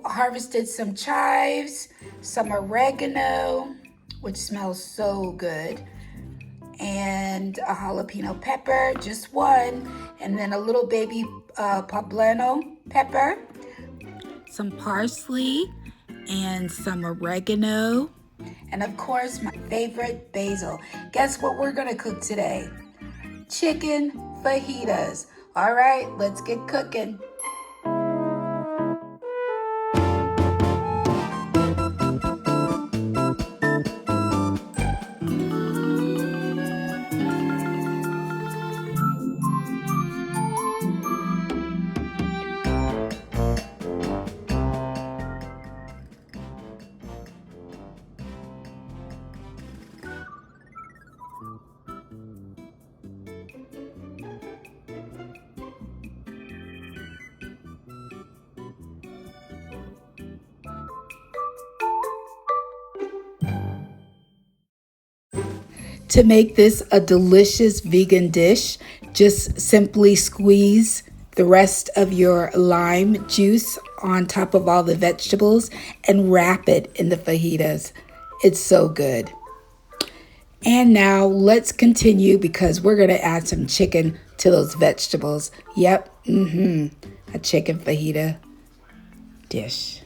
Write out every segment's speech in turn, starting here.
Harvested some chives, some oregano, which smells so good, and a jalapeno pepper, just one, and then a little baby poblano pepper, some parsley, and some oregano, and of course my favorite, basil. Guess what we're gonna cook today? Chicken fajitas. All right, let's get cooking. To make this a delicious vegan dish, just simply squeeze the rest of your lime juice on top of all the vegetables and wrap it in the fajitas. It's so good. And now let's continue because we're going to add some chicken to those vegetables. Yep, a chicken fajita dish.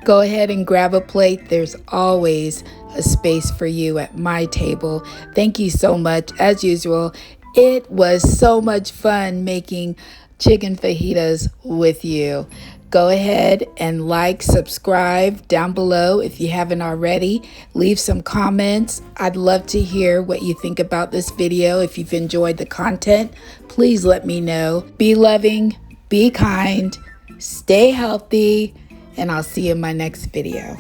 Go ahead and grab a plate. There's always a space for you at my table. Thank you so much. As usual, it was so much fun making chicken fajitas with you. Go ahead and like, subscribe down below if you haven't already. Leave some comments. I'd love to hear what you think about this video. If you've enjoyed the content, please let me know. Be loving, be kind, stay healthy, and I'll see you in my next video.